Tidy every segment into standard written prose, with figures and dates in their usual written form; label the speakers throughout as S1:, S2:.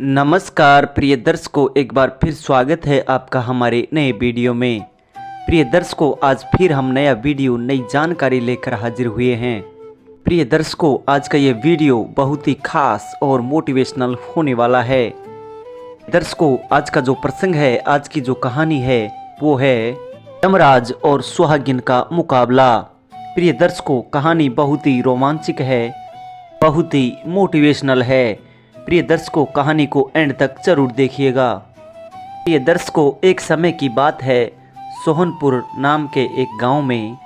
S1: नमस्कार प्रिय दर्शकों, एक बार फिर स्वागत है आपका हमारे नए वीडियो में। प्रिय दर्शकों, आज फिर हम नया वीडियो नई जानकारी लेकर हाजिर हुए हैं। प्रिय दर्शकों, आज का ये वीडियो बहुत ही खास और मोटिवेशनल होने वाला है। दर्शकों, आज का जो प्रसंग है, आज की जो कहानी है वो है यमराज और सुहागिन का मुकाबला। प्रिय दर्शकों, कहानी बहुत ही रोमांचक है, बहुत ही मोटिवेशनल है। प्रिय दर्शकों, कहानी को एंड तक जरूर देखिएगा। प्रिय दर्शकों, एक समय की बात है, सोहनपुर नाम के एक गांव में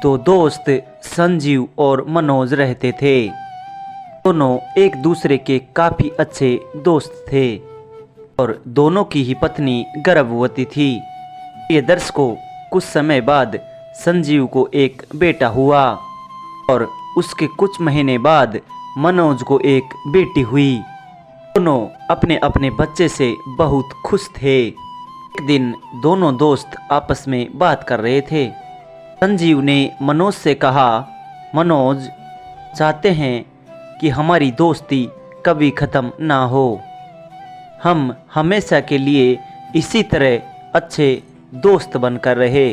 S1: दो दोस्त संजीव और मनोज रहते थे। दोनों एक दूसरे के काफी अच्छे दोस्त थे और दोनों की ही पत्नी गर्भवती थी। प्रिय दर्शकों, कुछ समय बाद संजीव को एक बेटा हुआ और उसके कुछ महीने बाद मनोज को एक बेटी हुई। दोनों अपने अपने बच्चे से बहुत खुश थे। एक दिन दोनों दोस्त आपस में बात कर रहे थे। संजीव ने मनोज से कहा, मनोज, चाहते हैं कि हमारी दोस्ती कभी ख़त्म ना हो, हम हमेशा के लिए इसी तरह अच्छे दोस्त बनकर रहे।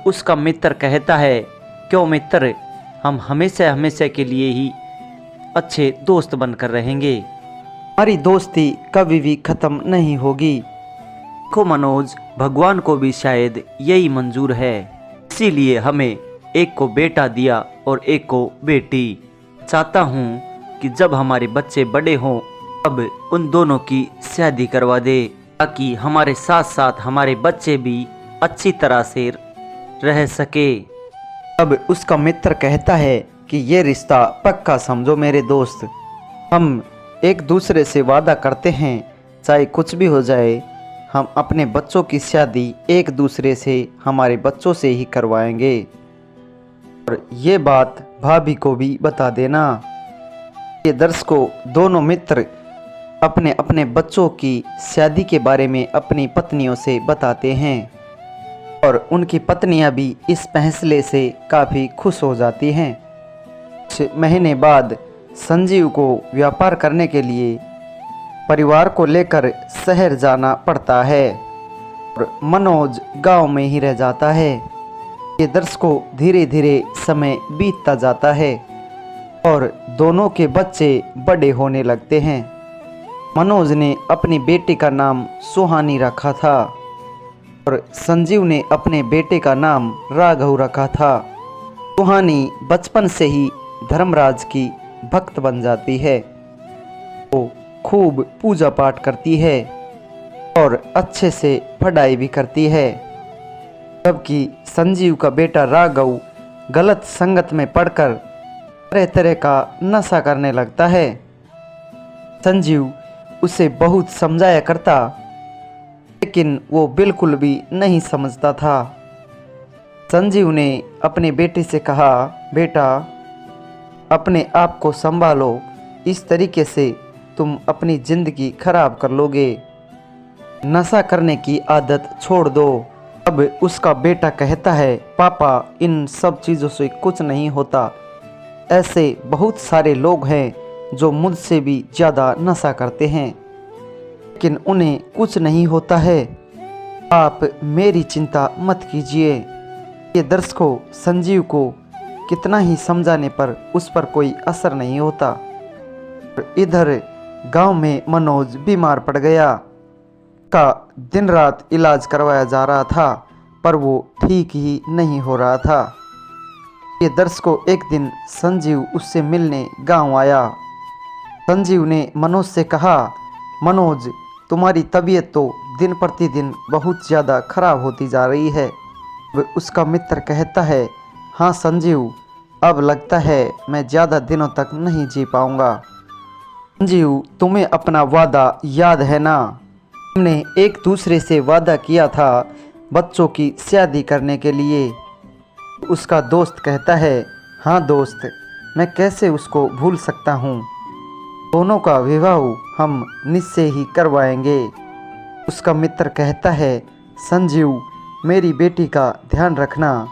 S1: उसका मित्र कहता है, क्यों मित्र, हम हमेशा हमेशा के लिए ही अच्छे दोस्त बनकर रहेंगे, हमारी दोस्ती कभी भी ख़त्म नहीं होगी। देखो मनोज, भगवान को भी शायद यही मंजूर है, इसीलिए हमें एक को बेटा दिया और एक को बेटी। चाहता हूँ कि जब हमारे बच्चे बड़े हों तब उन दोनों की शादी करवा दे, ताकि हमारे साथ साथ हमारे बच्चे भी अच्छी तरह से रह सके। अब उसका मित्र कहता है कि ये रिश्ता पक्का समझो मेरे दोस्त, हम एक दूसरे से वादा करते हैं, चाहे कुछ भी हो जाए, हम अपने बच्चों की शादी एक दूसरे से, हमारे बच्चों से ही करवाएंगे। और ये बात भाभी को भी बता देना। ये दर्शकों, दोनों मित्र अपने अपने बच्चों की शादी के बारे में अपनी पत्नियों से बताते हैं और उनकी पत्नियां भी इस फैसले से काफ़ी खुश हो जाती हैं। कुछ महीने बाद संजीव को व्यापार करने के लिए परिवार को लेकर शहर जाना पड़ता है और मनोज गांव में ही रह जाता है। ये दर्शकों, धीरे धीरे समय बीतता जाता है और दोनों के बच्चे बड़े होने लगते हैं। मनोज ने अपनी बेटी का नाम सुहानी रखा था और संजीव ने अपने बेटे का नाम राघव रखा था। सुहानी बचपन से ही धर्मराज की भक्त बन जाती है। वो खूब पूजा पाठ करती है और अच्छे से पढ़ाई भी करती है, जबकि संजीव का बेटा राघव गलत संगत में पड़कर तरह तरह का नशा करने लगता है। संजीव उसे बहुत समझाया करता, लेकिन वो बिल्कुल भी नहीं समझता था। संजीव ने अपने बेटे से कहा, बेटा, अपने आप को संभालो, इस तरीके से तुम अपनी ज़िंदगी खराब कर लोगे, नशा करने की आदत छोड़ दो। अब उसका बेटा कहता है, पापा, इन सब चीज़ों से कुछ नहीं होता, ऐसे बहुत सारे लोग हैं जो मुझसे भी ज़्यादा नशा करते हैं, लेकिन उन्हें कुछ नहीं होता है, आप मेरी चिंता मत कीजिए। ये दर्शकों, संजीव को कितना ही समझाने पर उस पर कोई असर नहीं होता। इधर गांव में मनोज बीमार पड़ गया। का दिन रात इलाज करवाया जा रहा था, पर वो ठीक ही नहीं हो रहा था। ये दर्शकों, एक दिन संजीव उससे मिलने गांव आया। संजीव ने मनोज से कहा, मनोज, तुम्हारी तबीयत तो दिन प्रतिदिन बहुत ज़्यादा खराब होती जा रही है। उसका मित्र कहता है, हाँ संजीव, अब लगता है मैं ज़्यादा दिनों तक नहीं जी पाऊँगा। संजीव, तुम्हें अपना वादा याद है ना? हमने एक दूसरे से वादा किया था बच्चों की शादी करने के लिए। उसका दोस्त कहता है, हाँ दोस्त, मैं कैसे उसको भूल सकता हूँ, दोनों का विवाह हम निश्चय ही करवाएंगे। उसका मित्र कहता है, संजीव, मेरी बेटी का ध्यान रखना,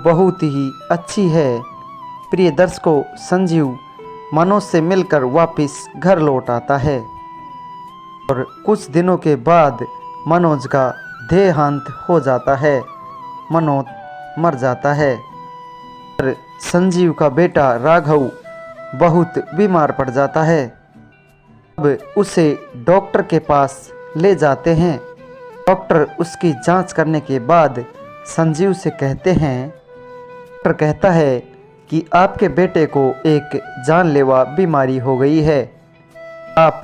S1: बहुत ही अच्छी है। प्रिय दर्शकों, संजीव मनोज से मिलकर वापस घर लौट आता है।
S2: और कुछ दिनों के बाद मनोज का देहांत हो जाता है। मनोज मर जाता है। और संजीव का बेटा राघव बहुत बीमार पड़ जाता है। अब उसे डॉक्टर के पास ले जाते हैं। डॉक्टर उसकी जांच करने के बाद संजीव से कहते हैं, डॉक्टर कहता है कि आपके बेटे को एक जानलेवा बीमारी हो गई है, आप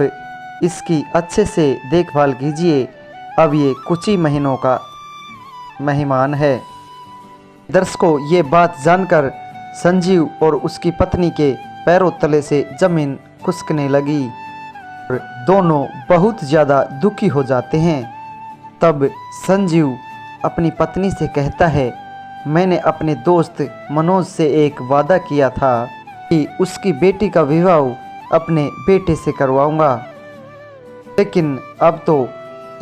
S2: इसकी अच्छे से देखभाल कीजिए, अब ये कुछ ही महीनों का मेहमान है। दर्शकों, ये बात जानकर संजीव और उसकी पत्नी के पैरों तले से जमीन खिसकने लगी और दोनों बहुत ज़्यादा दुखी हो जाते हैं। तब संजीव अपनी पत्नी से कहता है, मैंने अपने दोस्त मनोज से एक वादा किया था कि उसकी बेटी का विवाह अपने बेटे से करवाऊंगा, लेकिन अब तो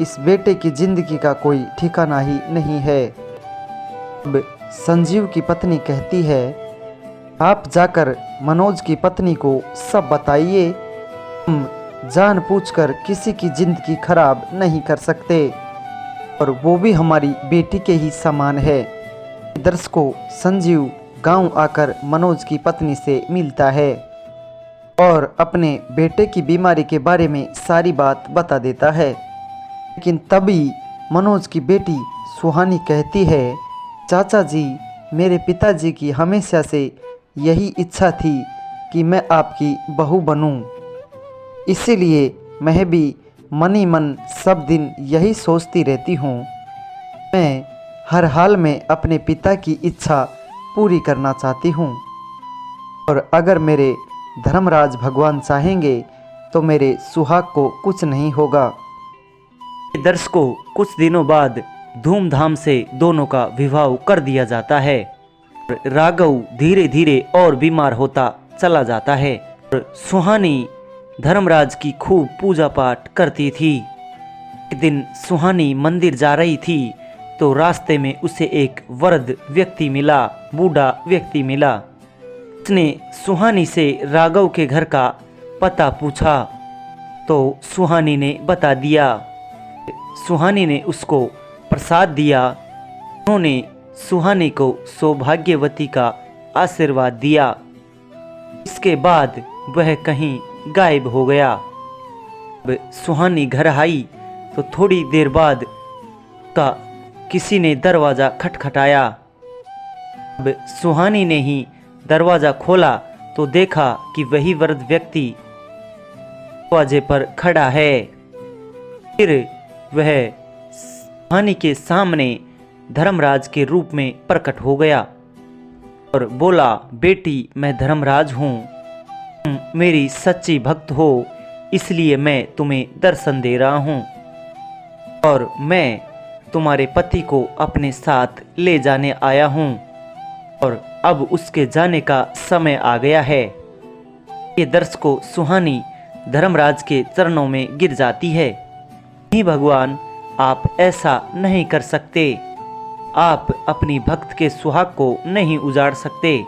S2: इस बेटे की जिंदगी का कोई ठिकाना ही नहीं है। अब संजीव की पत्नी कहती है, आप जाकर मनोज की पत्नी को सब बताइए, हम जानबूझकर किसी की जिंदगी खराब नहीं कर सकते और वो भी हमारी बेटी के ही समान है। दर्शकों, संजीव गांव आकर मनोज की पत्नी से मिलता है और अपने बेटे की बीमारी के बारे में सारी बात बता देता है। लेकिन तभी मनोज की बेटी सुहानी कहती है, चाचा जी, मेरे पिताजी की हमेशा से यही इच्छा थी कि मैं आपकी बहू बनूं, इसीलिए मैं भी मन ही मन सब दिन यही सोचती रहती हूँ। मैं हर हाल में अपने पिता की इच्छा पूरी करना चाहती हूँ और अगर मेरे धर्मराज भगवान चाहेंगे तो मेरे सुहाग को कुछ नहीं होगा।
S1: दर्शकों, कुछ दिनों बाद धूमधाम से दोनों का विवाह कर दिया जाता है। राघव धीरे धीरे और बीमार होता चला जाता है और सुहानी धर्मराज की खूब पूजा पाठ करती थी। एक दिन सुहानी मंदिर जा रही थी तो रास्ते में उसे एक वृद्ध व्यक्ति मिला, बूढ़ा व्यक्ति मिला। उसने सुहानी से राघव के घर का पता पूछा तो सुहानी ने बता दिया। सुहानी ने उसको प्रसाद दिया। उन्होंने सुहानी को सौभाग्यवती का आशीर्वाद दिया। इसके बाद वह कहीं गायब हो गया। अब सुहानी घर आई तो थोड़ी देर बाद का किसी ने दरवाज़ा खटखटाया। अब सुहानी ने ही दरवाज़ा खोला तो देखा कि वही वृद्ध व्यक्ति दरवाजे पर खड़ा है। फिर वह सुहानी के सामने धर्मराज के रूप में प्रकट हो गया और बोला, बेटी, मैं धर्मराज हूँ, तुम मेरी सच्ची भक्त हो, इसलिए मैं तुम्हें दर्शन दे रहा हूँ और मैं तुम्हारे पति को अपने साथ ले जाने आया हूँ और अब उसके जाने का समय आ गया है। ये दर्शकों, सुहानी धर्मराज के चरणों में गिर जाती है। नहीं भगवान, आप ऐसा नहीं कर सकते, आप अपनी भक्त के सुहाग को नहीं उजाड़ सकते।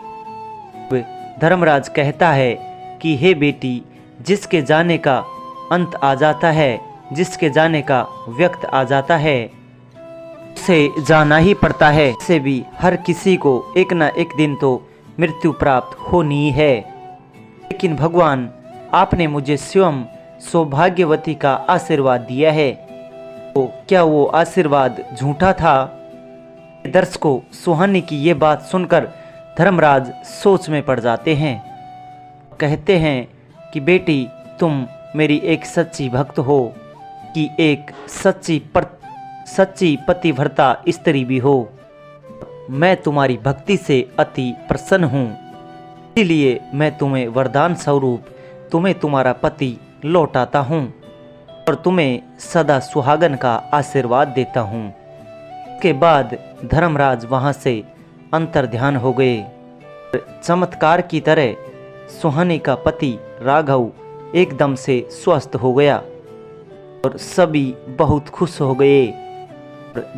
S1: धर्मराज कहता है कि हे बेटी, जिसके जाने का अंत आ जाता है, जिसके जाने का वक्त आ जाता है, उसे जाना ही पड़ता है। से भी हर किसी को एक ना एक दिन तो मृत्यु प्राप्त होनी है। लेकिन भगवान, आपने मुझे स्वयं सौभाग्यवती का आशीर्वाद दिया है, तो क्या वो आशीर्वाद झूठा था? दर्शकों, सुहानी की ये बात सुनकर धर्मराज सोच में पड़ जाते हैं। कहते हैं कि बेटी, तुम मेरी एक सच्ची भक्त हो, कि एक सच्ची पतिव्रता स्त्री भी हो। मैं तुम्हारी भक्ति से अति प्रसन्न हूँ, इसलिए मैं तुम्हें वरदान स्वरूप तुम्हें तुम्हारा पति लौटाता हूँ और तुम्हें सदा सुहागन का आशीर्वाद देता हूँ। इसके बाद धर्मराज वहाँ से अंतर्ध्यान हो गए। चमत्कार की तरह सुहानी का पति राघव एकदम से स्वस्थ हो गया और सभी बहुत खुश हो गए।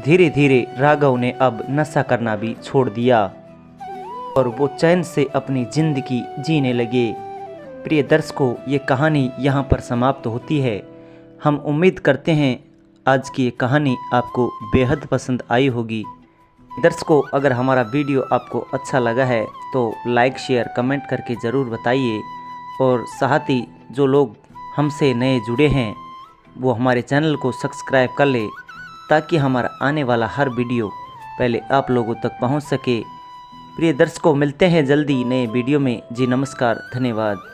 S1: धीरे धीरे राघव ने अब नशा करना भी छोड़ दिया और वो चैन से अपनी जिंदगी जीने लगे। प्रिय दर्शकों, ये कहानी यहाँ पर समाप्त होती है। हम उम्मीद करते हैं आज की ये कहानी आपको बेहद पसंद आई होगी। दर्शकों, अगर हमारा वीडियो आपको अच्छा लगा है तो लाइक शेयर कमेंट करके ज़रूर बताइए, और साथ ही जो लोग हमसे नए जुड़े हैं वो हमारे चैनल को सब्सक्राइब कर ले, ताकि हमारा आने वाला हर वीडियो पहले आप लोगों तक पहुंच सके। प्रिय दर्शकों, मिलते हैं जल्दी नए वीडियो में। जी नमस्कार, धन्यवाद।